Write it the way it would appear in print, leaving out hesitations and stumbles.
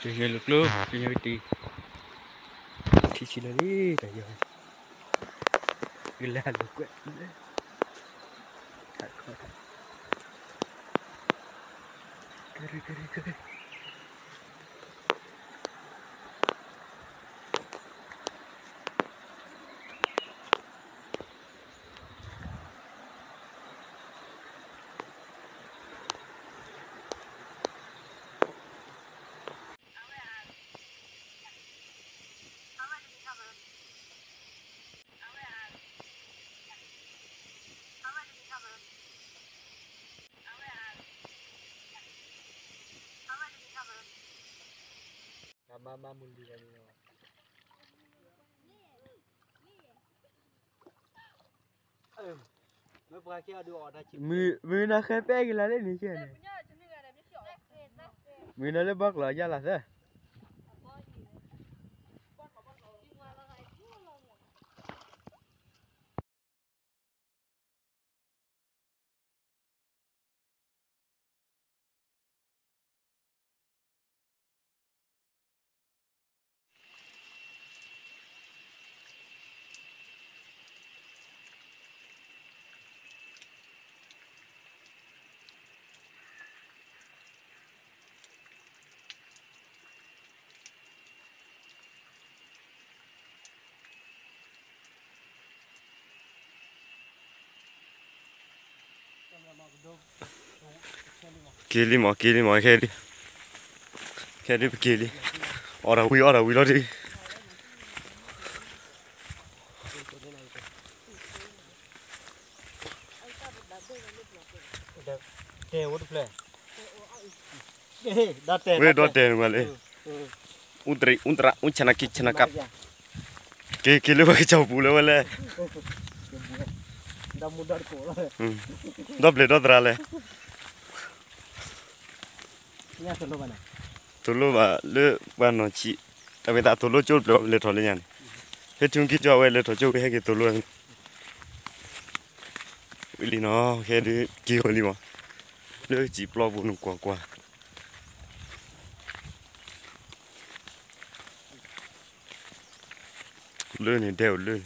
Chơi lực luôn, chơi nhau đi. Chỉ là đi, tại giờ. Cái là lực quẹt. Thật khó. Cười. Mama mundi lagi no. Mới qua kia đưa ở đây chị. Mưa nó khép bé cái là đấy này kia này. Mưa nó lấy bớt lại ra là thế. Kili mà kili. Ora ui lo đi. Weh doten male. Unchana kap. Kili pakai jauh pula male. Doble le. Tulu ba le ba no chi. Tapi tak tulu cul le thole nyan. He chung ki cho we le tho chu he ki tulu. Ili no he di ki holi ma. Le chi plo bu nu kwa. Le ni deu le.